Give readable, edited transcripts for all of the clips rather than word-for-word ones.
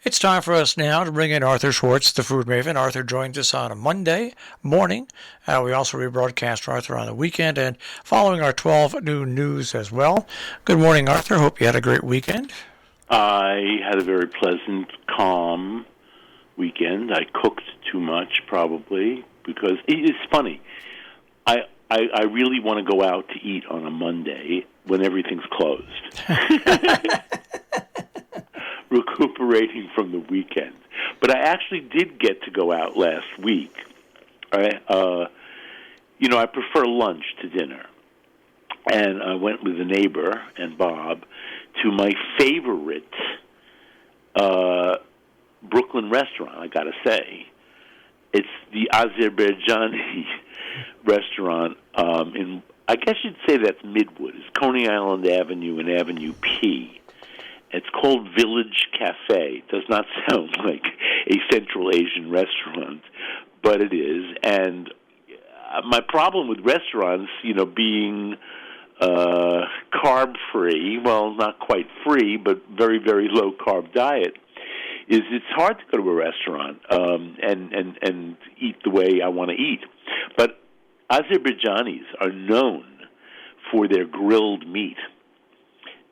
It's time for us now to bring in Arthur Schwartz, the Food Maven. Arthur joins us on a Monday morning. We also rebroadcast Arthur on the weekend and following our 12 noon news as well. Good morning, Arthur. Hope you had a great weekend. I had a very pleasant, calm weekend. I cooked too much, probably, because it's funny. I really want to go out to eat on a Monday when everything's closed. Recuperating from the weekend. But I actually did get to go out last week. I prefer lunch to dinner. And I went with a neighbor and Bob to my favorite Brooklyn restaurant, I got to say. It's the Azerbaijani restaurant I guess you'd say that's Midwood. It's Coney Island Avenue and Avenue P. It's called Village Cafe. It does not sound like a Central Asian restaurant, but it is. And my problem with restaurants, being carb-free, well, not quite free, but very, very low-carb diet, is it's hard to go to a restaurant and eat the way I want to eat. But Azerbaijanis are known for their grilled meat.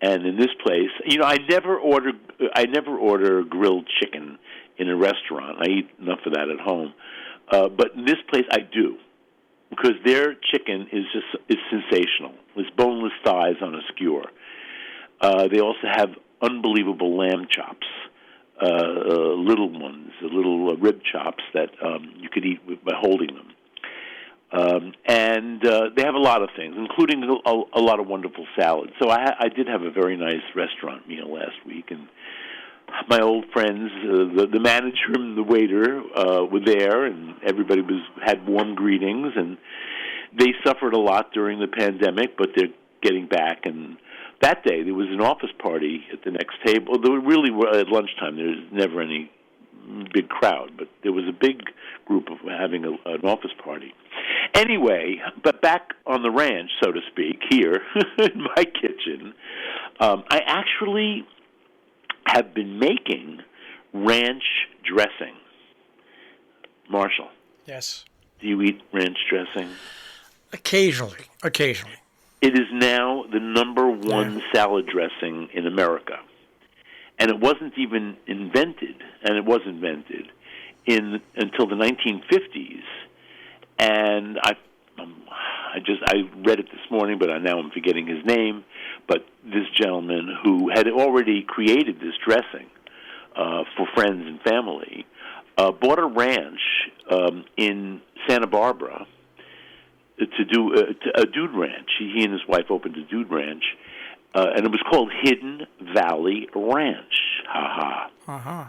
And in this place, I never order grilled chicken in a restaurant. I eat enough of that at home. But in this place, I do, because their chicken is sensational. It's boneless thighs on a skewer. They also have unbelievable lamb chops, little ones, little rib chops that you could eat by holding them. And they have a lot of things, including a lot of wonderful salads. So I did have a very nice restaurant meal last week, and my old friends, the manager and the waiter, were there, and everybody had warm greetings. And they suffered a lot during the pandemic, but they're getting back. And that day there was an office party at the next table. There really were at lunchtime. There's never any big crowd, but there was a big group of having an office party. Anyway, but back on the ranch, so to speak, here in my kitchen, I actually have been making ranch dressing. Marshall. Yes. Do you eat ranch dressing? Occasionally. It is now the number one salad dressing in America. And it wasn't even invented, and it was invented until the 1950s. And I read it this morning, but now I'm forgetting his name. But this gentleman who had already created this dressing for friends and family bought a ranch in Santa Barbara to do a dude ranch. He and his wife opened a dude ranch, and it was called Hidden Valley Ranch. Ha ha. Uh-huh.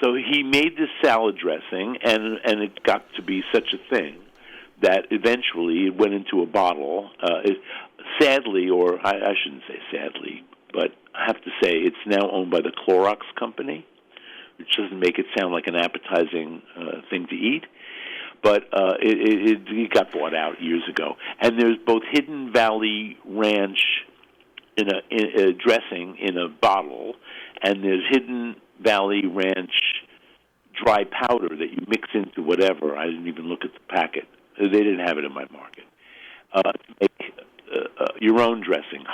So he made this salad dressing, and it got to be such a thing that eventually it went into a bottle. Sadly, or I shouldn't say sadly, but I have to say it's now owned by the Clorox Company, which doesn't make it sound like an appetizing thing to eat. But it got bought out years ago. And there's both Hidden Valley Ranch in a dressing in a bottle, and there's Hidden Valley Ranch dry powder that you mix into whatever. I didn't even look at the packet. They didn't have it in my market. To make your own dressing,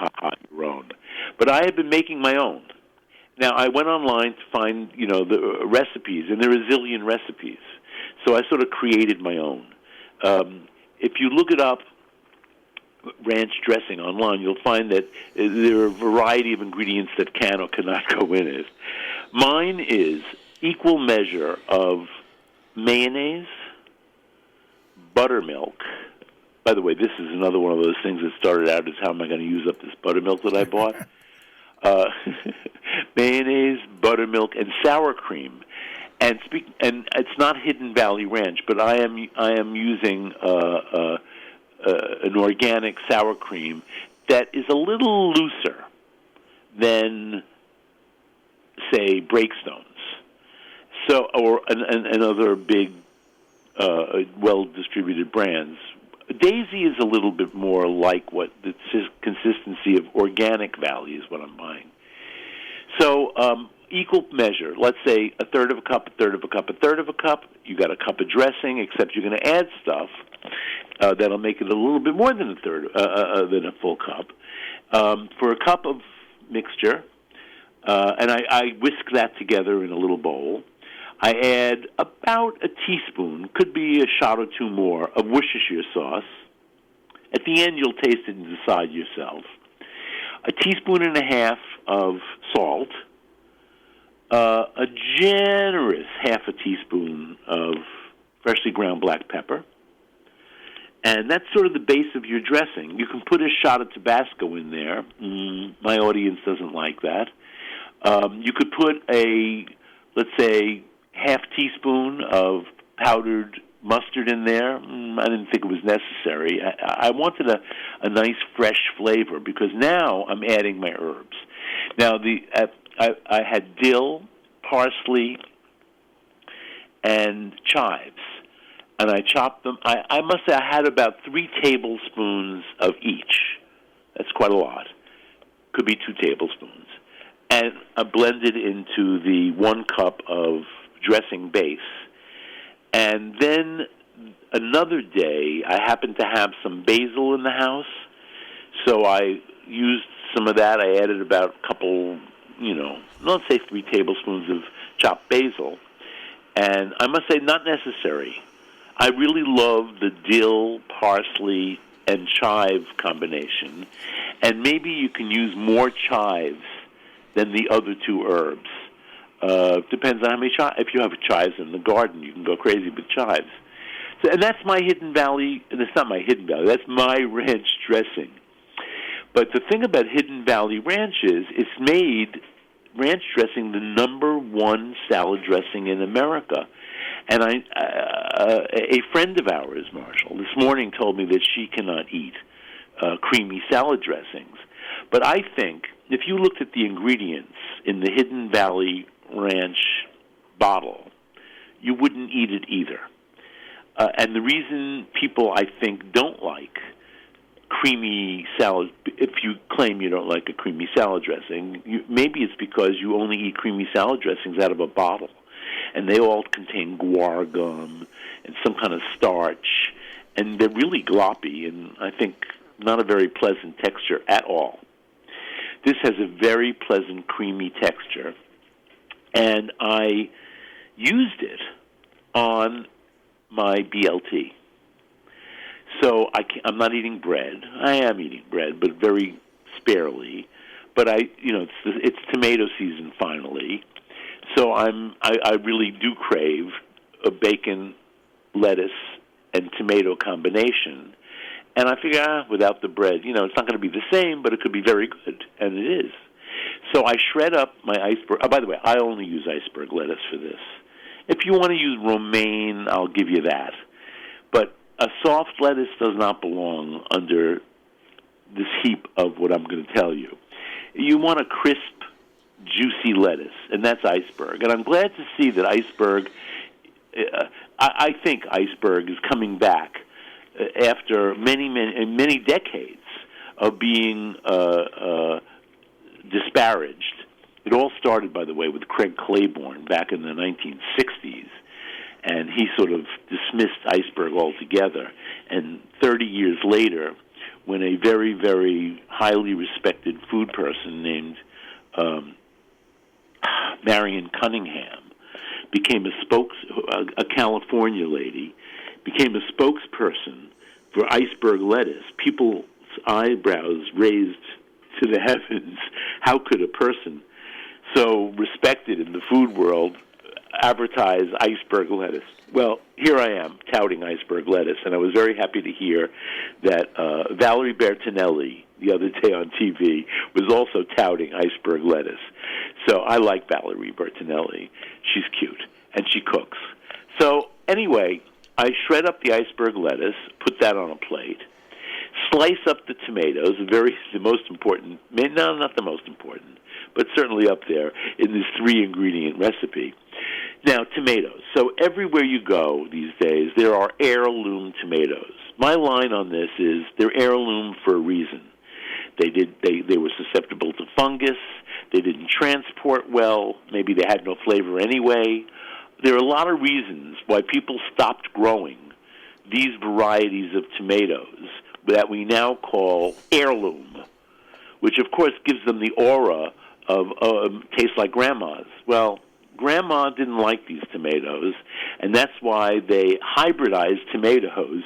your own. But I have been making my own. Now, I went online to find, the recipes, and there are a zillion recipes. So I sort of created my own. If you look it up, ranch dressing online, you'll find that there are a variety of ingredients that can or cannot go in it. Mine is equal measure of mayonnaise, buttermilk. By the way, this is another one of those things that started out as how am I going to use up this buttermilk that I bought? Mayonnaise, buttermilk, and sour cream. And it's not Hidden Valley Ranch, but I am using an organic sour cream that is a little looser than, say, Breakstones. So, or and other big, well-distributed brands. Daisy is a little bit more like what the consistency of Organic Valley is what I'm buying. So equal measure. Let's say a third of a cup, a third of a cup, a third of a cup. You got a cup of dressing, except you're going to add stuff that'll make it a little bit more than a third than a full cup. For a cup of mixture, and I whisk that together in a little bowl. I add about a teaspoon, could be a shot or two more, of Worcestershire sauce. At the end, you'll taste it and decide yourself. A teaspoon and a half of salt, a generous half a teaspoon of freshly ground black pepper, and that's sort of the base of your dressing. You can put a shot of Tabasco in there. My audience doesn't like that. You could put let's say, half teaspoon of powdered mustard in there. I didn't think it was necessary. I wanted a nice fresh flavor because now I'm adding my herbs. Now I had dill, parsley, and chives, and I chopped them. I must say I had about 3 tablespoons of each. That's quite a lot. Could be 2 tablespoons. And I blended into the 1 cup of dressing base. And then another day, I happened to have some basil in the house, so I used some of that. I added about a couple, let's say 3 tablespoons of chopped basil. And I must say, not necessary. I really love the dill, parsley, and chive combination. And maybe you can use more chives than the other 2 herbs. Depends on how many chives. If you have chives in the garden, you can go crazy with chives. So, and that's my Hidden Valley, and it's not my Hidden Valley, that's my ranch dressing. But the thing about Hidden Valley Ranch is it's made ranch dressing the #1 salad dressing in America. And a friend of ours, Marshall, this morning told me that she cannot eat creamy salad dressings. But I think if you looked at the ingredients in the Hidden Valley Ranch bottle, you wouldn't eat it either. And the reason people, I think, don't like creamy salad, if you claim you don't like a creamy salad dressing, maybe it's because you only eat creamy salad dressings out of a bottle. And they all contain guar gum and some kind of starch, and they're really gloppy, and I think not a very pleasant texture at all. This has a very pleasant, creamy texture, and I used it on my BLT. So I'm not eating bread. I am eating bread, but very sparely. But it's tomato season finally, so I really do crave a bacon, lettuce, and tomato combination. And I figure, without the bread, it's not going to be the same, but it could be very good, and it is. So I shred up my iceberg. Oh, by the way, I only use iceberg lettuce for this. If you want to use romaine, I'll give you that. But a soft lettuce does not belong under this heap of what I'm going to tell you. You want a crisp, juicy lettuce, and that's iceberg. And I'm glad to see that iceberg, I think iceberg is coming back after many decades of being disparaged. It all started, by the way, with Craig Claiborne back in the 1960s, and he sort of dismissed iceberg altogether. And 30 years later, when a very, very highly respected food person named Marion Cunningham became a California lady, became a spokesperson for iceberg lettuce, people's eyebrows raised to the heavens. How could a person so respected in the food world advertise iceberg lettuce? Well, here I am touting iceberg lettuce, and I was very happy to hear that Valerie Bertinelli the other day on TV was also touting iceberg lettuce. So I like Valerie Bertinelli. She's cute, and she cooks. So anyway, I shred up the iceberg lettuce, put that on a plate, slice up the tomatoes, the most important, no, not the most important, but certainly up there in this 3-ingredient recipe. Now, tomatoes. So everywhere you go these days, there are heirloom tomatoes. My line on this is they're heirloom for a reason. They were susceptible to fungus. they didn't transport well, maybe they had no flavor anyway. There are a lot of reasons why people stopped growing these varieties of tomatoes that we now call heirloom, which of course gives them the aura of taste like grandma's. Well, Grandma didn't like these tomatoes, and that's why they hybridized tomatoes,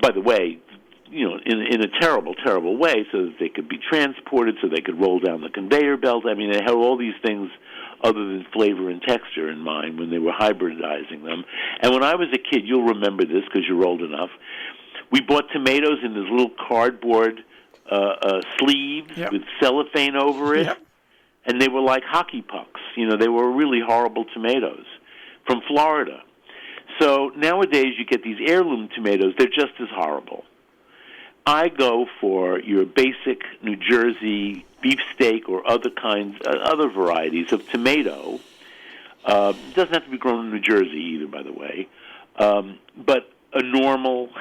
by the way, in a terrible, terrible way, so that they could be transported, so they could roll down the conveyor belt. I mean, they had all these things other than flavor and texture in mind when they were hybridizing them. And when I was a kid, you'll remember this because you're old enough, we bought tomatoes in this little cardboard sleeves with cellophane over it. Yep. And they were like hockey pucks. They were really horrible tomatoes from Florida. So nowadays you get these heirloom tomatoes. They're just as horrible. I go for your basic New Jersey beefsteak or other varieties of tomato. It doesn't have to be grown in New Jersey either, by the way. But a normal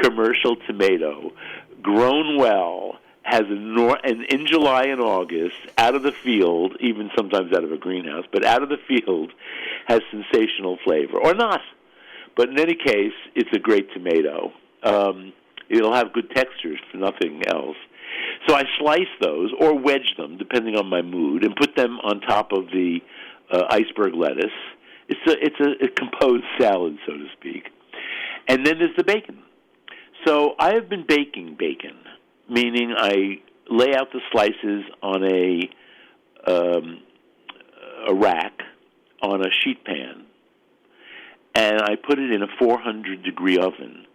commercial tomato grown well, has in July and August, out of the field, even sometimes out of a greenhouse, but out of the field, has sensational flavor. Or not. But in any case, it's a great tomato. It'll have good textures, for nothing else. So I slice those, or wedge them, depending on my mood, and put them on top of the iceberg lettuce. It's a composed salad, so to speak. And then there's the bacon. So I have been baking bacon, meaning I lay out the slices on a rack on a sheet pan, and I put it in a 400-degree oven.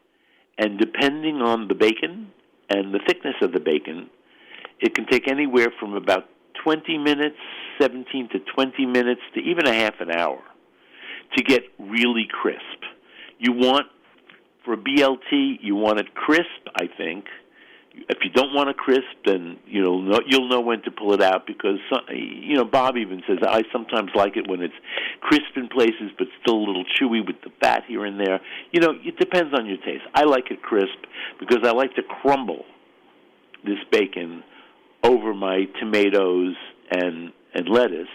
And depending on the bacon and the thickness of the bacon, it can take anywhere from about 20 minutes, 17 to 20 minutes, to even a half an hour to get really crisp. For a BLT, you want it crisp, I think. If you don't want it crisp, then you'll know when to pull it out, because Bob even says, I sometimes like it when it's crisp in places but still a little chewy with the fat here and there. It depends on your taste. I like it crisp because I like to crumble this bacon over my tomatoes and lettuce.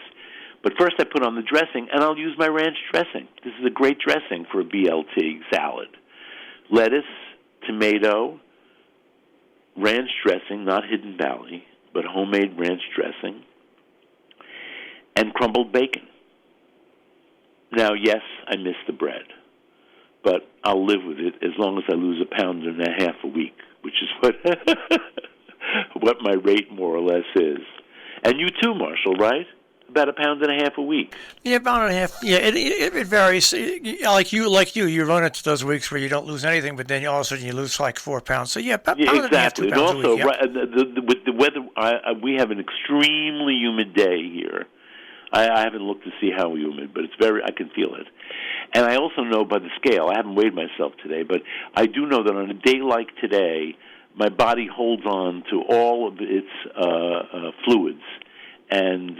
But first I put on the dressing, and I'll use my ranch dressing. This is a great dressing for a BLT salad. Lettuce, tomato, ranch dressing, not Hidden Valley, but homemade ranch dressing, and crumbled bacon. Now, yes, I miss the bread, but I'll live with it as long as I lose 1.5 pounds a week, which is what my rate more or less is. And you too, Marshall, right? About 1.5 pounds a week. Yeah, 1.5 pounds. Yeah, it varies. Like you run into those weeks where you don't lose anything, but then all of a sudden you lose like 4 pounds. So yeah, about 1.5 pounds, exactly. 2 pounds and also, a week. Yep. With the weather, we have an extremely humid day here. I haven't looked to see how humid, but I can feel it. And I also know by the scale, I haven't weighed myself today, but I do know that on a day like today, my body holds on to all of its fluids, and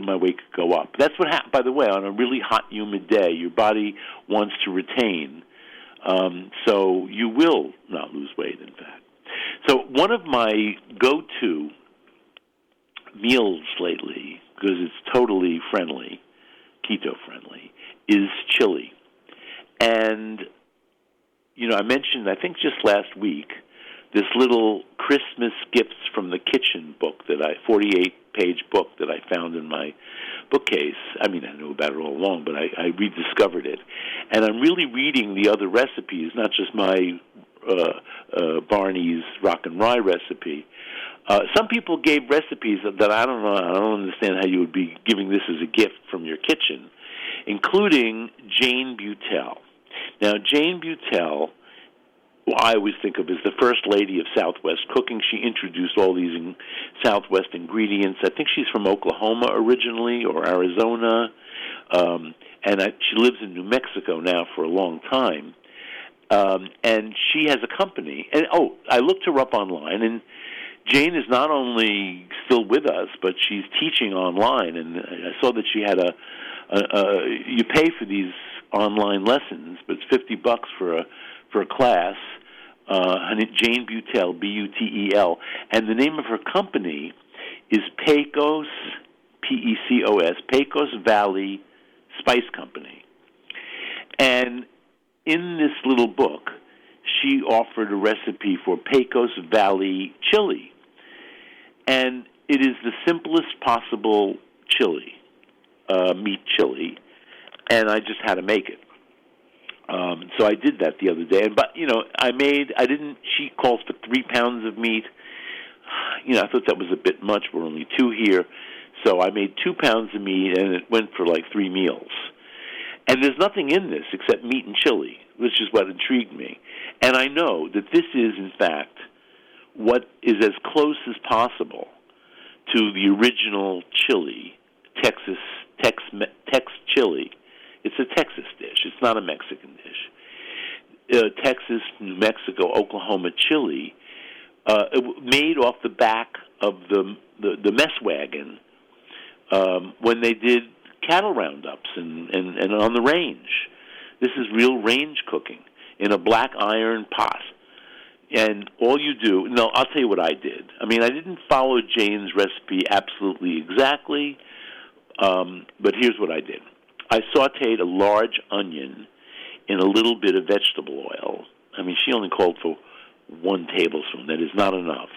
my weight could go up. That's what happens, by the way, on a really hot, humid day. Your body wants to retain, so you will not lose weight, in fact. So one of my go-to meals lately, because it's totally friendly, keto-friendly, is chili. And, I mentioned, I think just last week, this little Christmas Gifts from the Kitchen book 48-page book that I found in my bookcase. I mean, I knew about it all along, but I rediscovered it. And I'm really reading the other recipes, not just my Barney's Rock and Rye recipe. Some people gave recipes that I don't know. I don't understand how you would be giving this as a gift from your kitchen, including Jane Butel. Now, Jane Butel, I always think of as the first lady of Southwest cooking. She introduced all these Southwest ingredients. I think she's from Oklahoma originally, or Arizona, and she lives in New Mexico now for a long time. And she has a company. And I looked her up online, and Jane is not only still with us, but she's teaching online. And I saw that she had you pay for these online lessons, but it's $50 for a class. Jane Butel, Butel, and the name of her company is Pecos, Pecos, Pecos Valley Spice Company. And in this little book, she offered a recipe for Pecos Valley chili. And it is the simplest possible chili, meat chili, and I just had to make it. So I did that the other day. But, she calls for 3 pounds of meat. I thought that was a bit much. We're only 2 here. So I made 2 pounds of meat, and it went for like 3 meals. And there's nothing in this except meat and chili, which is what intrigued me. And I know that this is, in fact, what is as close as possible to the original chili, Tex chili. It's a Texas dish. It's not a Mexican dish. Texas, New Mexico, Oklahoma chili, made off the back of the mess wagon when they did cattle roundups and on the range. This is real range cooking in a black iron pot. And all you do, I'll tell you what I did. I didn't follow Jane's recipe absolutely exactly, but here's what I did. I sautéed a large onion in a little bit of vegetable oil. She only called for 1 tablespoon. That is not enough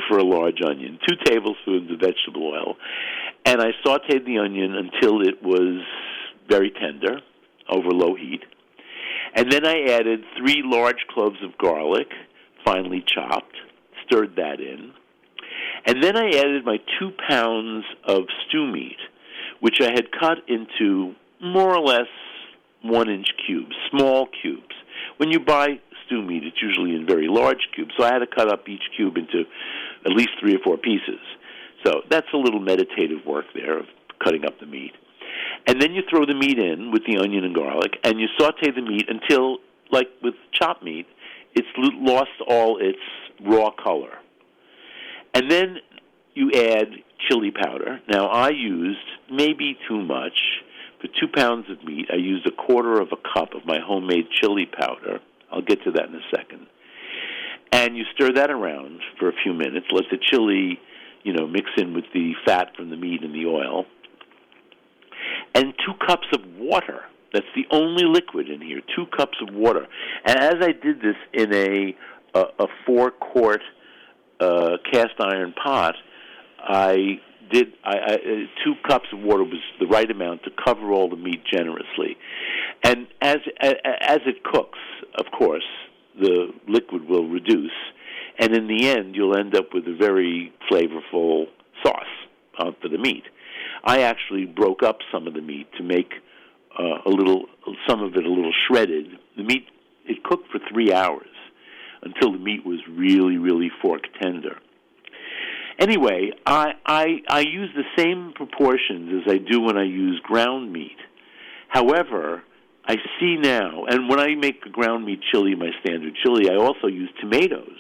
for a large onion. 2 tablespoons of vegetable oil. And I sautéed the onion until it was very tender over low heat. And then I added 3 large cloves of garlic, finely chopped, stirred that in. And then I added my 2 pounds of stew meat, which I had cut into more or less 1-inch cubes, small cubes. When you buy stew meat, it's usually in very large cubes, so I had to cut up each cube into at least 3 or 4 pieces. So that's a little meditative work there of cutting up the meat. And then you throw the meat in with the onion and garlic, and you saute the meat until, like with chopped meat, it's lost all its raw color. And then you add chili powder. Now, I used maybe too much. For 2 pounds of meat, I used 1/4 cup of my homemade chili powder. I'll get to that in a second. And you stir that around for a few minutes. Let the chili, mix in with the fat from the meat and the oil. And 2 cups of water. That's the only liquid in here, 2 cups of water. And as I did this in a 4-quart cast iron pot, 2 cups of water was the right amount to cover all the meat generously. And as it cooks, of course, the liquid will reduce. And in the end, you'll end up with a very flavorful sauce for the meat. I actually broke up some of the meat to make some of it a little shredded. The meat, it cooked for 3 hours until the meat was really, really fork tender. Anyway, I use the same proportions as I do when I use ground meat. However, I see now, and when I make a ground meat chili, my standard chili, I also use tomatoes.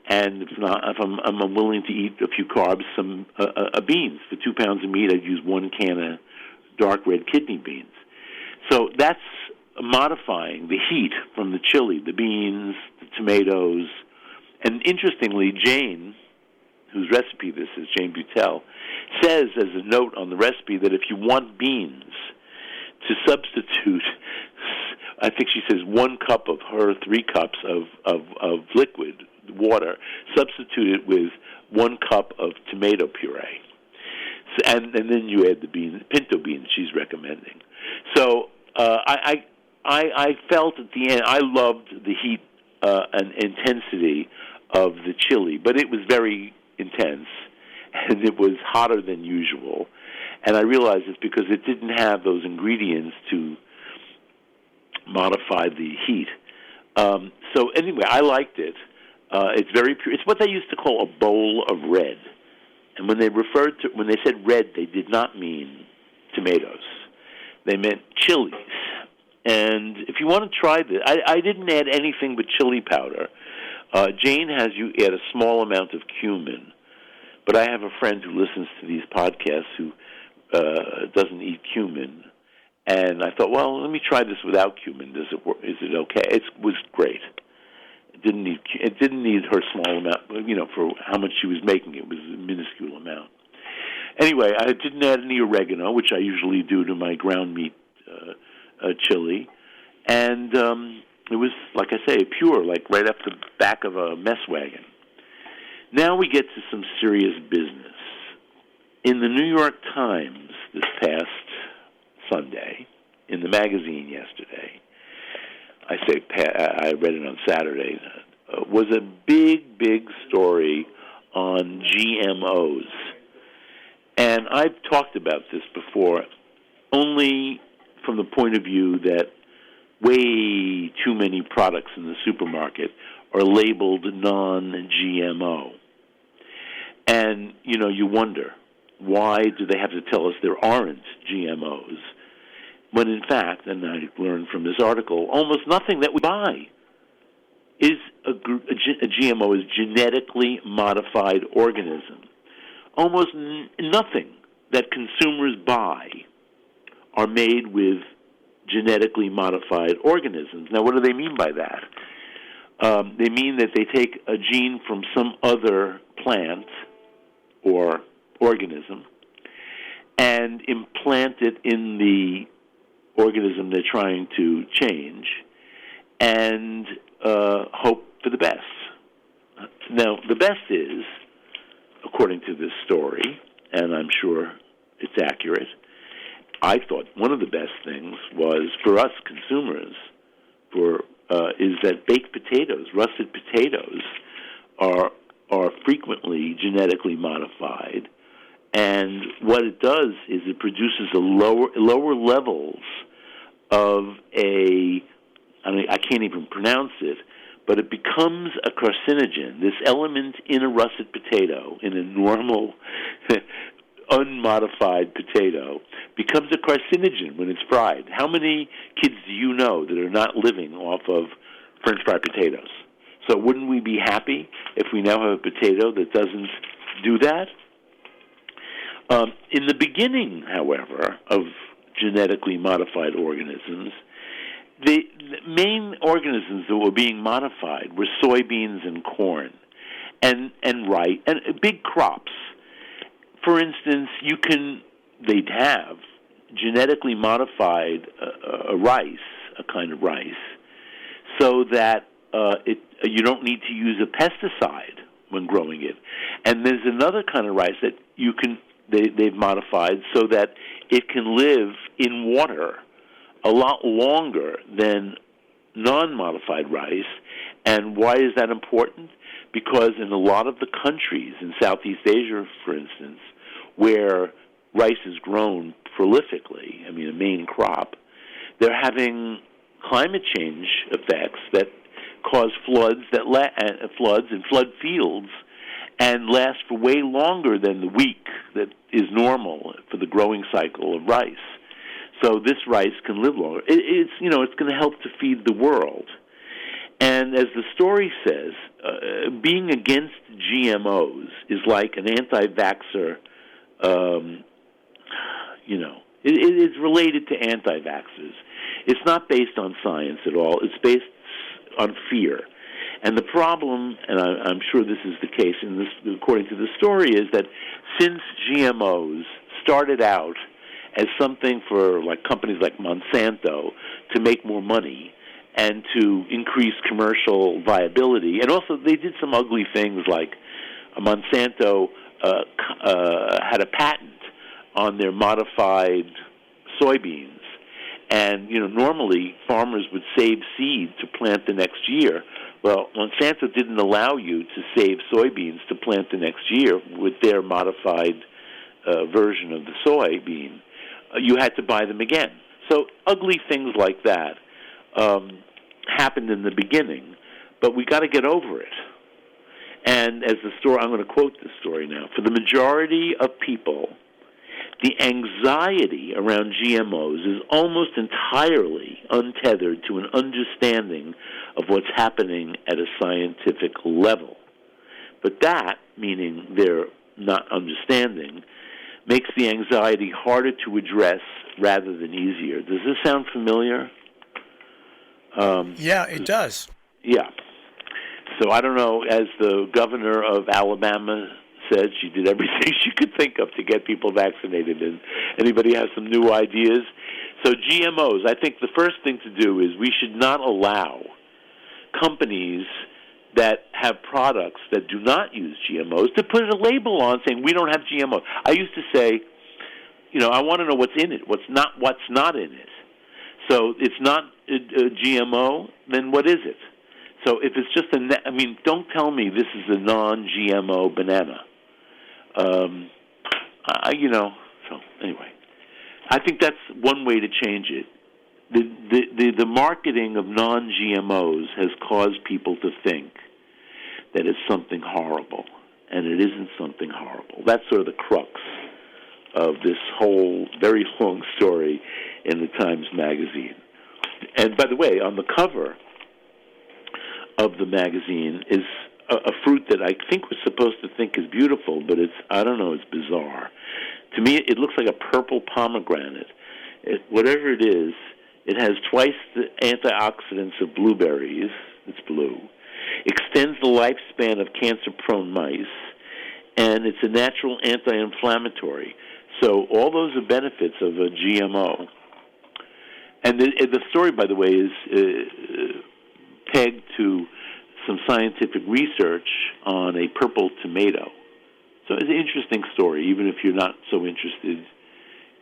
And if I'm willing to eat a few carbs, some beans. For 2 pounds of meat, I'd use 1 can of dark red kidney beans. So that's modifying the heat from the chili, the beans, the tomatoes. And interestingly, Jane, whose recipe this is, Jane Butel, says as a note on the recipe that if you want beans to substitute, I think she says 1 cup of her 3 cups of liquid water, substitute it with 1 cup of tomato puree. So, and then you add the beans, pinto beans she's recommending. So I felt at the end, I loved the heat and intensity of the chili, but it was very intense, and it was hotter than usual. And I realized it's because it didn't have those ingredients to modify the heat. So anyway, I liked it. It's very pure. It's what they used to call a bowl of red. And when they said red, they did not mean tomatoes. They meant chilies. And if you want to try this, I didn't add anything but chili powder. Jane has you add a small amount of cumin. But I have a friend who listens to these podcasts who doesn't eat cumin. And I thought, well, let me try this without cumin. Does it work? Is it okay? It was great. It didn't need her small amount, for how much she was making. It was a minuscule amount. Anyway, I didn't add any oregano, which I usually do to my ground meat chili, and it was, like I say, pure, like right up the back of a mess wagon. Now we get to some serious business. In the New York Times this past Sunday, in the magazine yesterday, I read it on Saturday, was a big story on GMOs. And I've talked about this before, only from the point of view that way too many products in the supermarket are labeled non-GMO. And, you wonder, why do they have to tell us there aren't GMOs? When in fact, and I learned from this article, almost nothing that we buy is a GMO, is genetically modified organism. Almost nothing that consumers buy are made with genetically modified organisms. Now, what do they mean by that? They mean that they take a gene from some other plant or organism and implant it in the organism they're trying to change and hope for the best. Now, the best is, according to this story, and I'm sure it's accurate, I thought one of the best things was for us consumers is that baked potatoes, russet potatoes, are frequently genetically modified, and what it does is it produces a lower levels of I can't even pronounce it, but it becomes a carcinogen. This element in a russet potato, in a normal unmodified potato, becomes a carcinogen when it's fried. How many kids do you know that are not living off of French fried potatoes? So wouldn't we be happy if we now have a potato that doesn't do that? In the beginning, however, of genetically modified organisms, the main organisms that were being modified were soybeans and corn and rice, and big crops. For instance, they'd have genetically modified rice, a kind of rice, so that you don't need to use a pesticide when growing it. And there's another kind of rice that they've modified so that it can live in water a lot longer than non-modified rice. And why is that important? Because in a lot of the countries in Southeast Asia, for instance, where rice is grown prolifically, a main crop, they're having climate change effects that cause floods and flood fields and last for way longer than the week that is normal for the growing cycle of rice. So this rice can live longer. It's going to help to feed the world. And as the story says, being against GMOs is like an anti-vaxxer. It is related to anti-vaxxers. It's not based on science at all. It's based on fear. And the problem, and I'm sure this is the case according to the story, is that since GMOs started out as something for companies like Monsanto to make more money and to increase commercial viability, and also they did some ugly things like Monsanto had a patent on their modified soybeans. And, normally farmers would save seed to plant the next year. Well, Monsanto didn't allow you to save soybeans to plant the next year with their modified version of the soybean. You had to buy them again. So ugly things like that happened in the beginning, but we got to get over it. And as the story, I'm going to quote this story now. For the majority of people, the anxiety around GMOs is almost entirely untethered to an understanding of what's happening at a scientific level. But that, meaning they're not understanding, makes the anxiety harder to address rather than easier. Does this sound familiar? Yeah, it does. Yeah. So I don't know, as the governor of Alabama said, she did everything she could think of to get people vaccinated. And anybody has some new ideas? So GMOs, I think the first thing to do is we should not allow companies that have products that do not use GMOs to put a label on saying we don't have GMOs. I used to say, I want to know what's in it, what's not in it. So it's not a GMO, then what is it? So if it's just don't tell me this is a non-GMO banana. So anyway, I think that's one way to change it. The marketing of non-GMOs has caused people to think that it's something horrible, and it isn't something horrible. That's sort of the crux of this whole very long story in the Times Magazine. And by the way, on the cover of the magazine is a fruit that I think we're supposed to think is beautiful, but it's bizarre. To me, it looks like a purple pomegranate. Whatever it is, it has twice the antioxidants of blueberries. It's blue. Extends the lifespan of cancer-prone mice, and it's a natural anti-inflammatory. So all those are benefits of a GMO. And the story, by the way, is pegged to some scientific research on a purple tomato. So it's an interesting story, even if you're not so interested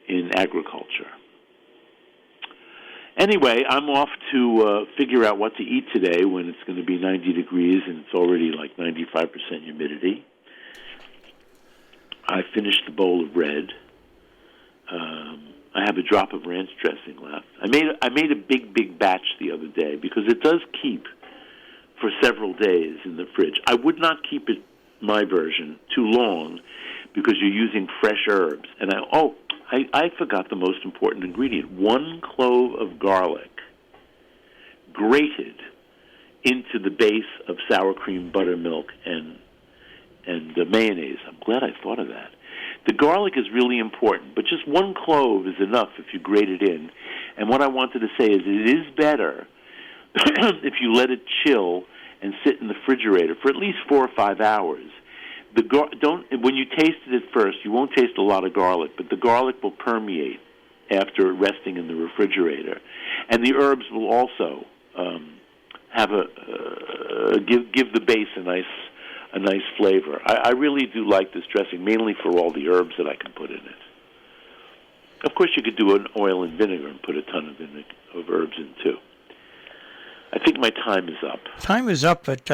in agriculture. Anyway, I'm off to figure out what to eat today when it's going to be 90 degrees and it's already like 95% humidity. I finished the bowl of bread. I have a drop of ranch dressing left. I made a big batch the other day because it does keep for several days in the fridge. I would not keep it, my version, too long because you're using fresh herbs. And I forgot the most important ingredient. 1 clove of garlic grated into the base of sour cream, buttermilk, and mayonnaise. I'm glad I thought of that. The garlic is really important, but just 1 clove is enough if you grate it in. And what I wanted to say is it is better if you let it chill and sit in the refrigerator for at least 4 or 5 hours. When you taste it at first, you won't taste a lot of garlic, but the garlic will permeate after resting in the refrigerator, and the herbs will also have give the base a nice flavor. I really do like this dressing, mainly for all the herbs that I can put in it. Of course, you could do an oil and vinegar and put a ton of herbs in too. I think my time is up. Time is up, but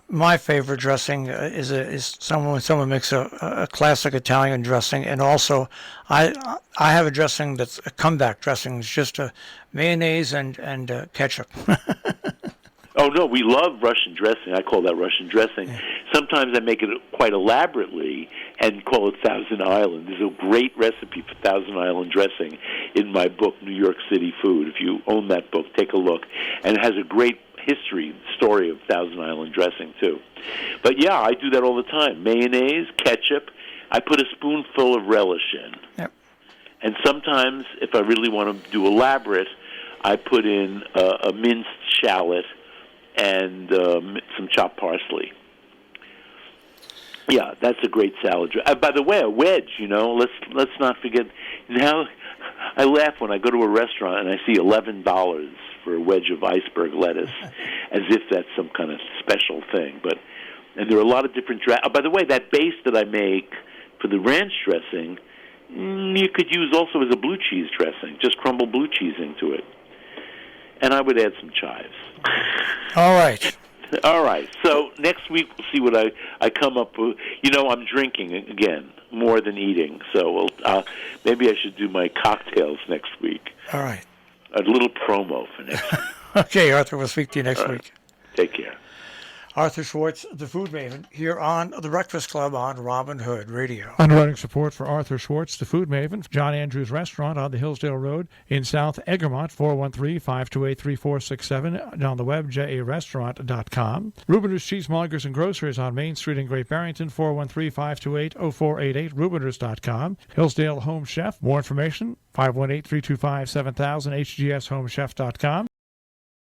my favorite dressing is when someone makes a classic Italian dressing, and also I have a dressing that's a comeback dressing. It's just a mayonnaise and ketchup. Oh, no, we love Russian dressing. I call that Russian dressing. Yeah. Sometimes I make it quite elaborately and call it Thousand Island. There's a great recipe for Thousand Island dressing in my book, New York City Food. If you own that book, take a look. And it has a great story of Thousand Island dressing, too. But, yeah, I do that all the time. Mayonnaise, ketchup. I put a spoonful of relish in. Yep. And sometimes, if I really want to do elaborate, I put in a minced shallot and some chopped parsley. Yeah, that's a great salad. By the way, a wedge, let's not forget. Now, I laugh when I go to a restaurant and I see $11 for a wedge of iceberg lettuce, as if that's some kind of special thing. And there are a lot of different by the way, that base that I make for the ranch dressing, you could use also as a blue cheese dressing. Just crumble blue cheese into it. And I would add some chives. All right. All right. So next week we'll see what I come up with. I'm drinking again more than eating. So maybe I should do my cocktails next week. All right. A little promo for next week. Okay, Arthur. We'll speak to you next week. Take care. Arthur Schwartz, the Food Maven, here on The Breakfast Club on Robin Hood Radio. Underwriting support for Arthur Schwartz, the Food Maven, John Andrews Restaurant on the Hillsdale Road in South Egremont, 413-528-3467, and on the web, jarestaurant.com. Rubiners Cheesemongers and Grocers on Main Street in Great Barrington, 413-528-0488, rubiners.com. Hillsdale Home Chef, more information, 518-325-7000, hgshomechef.com.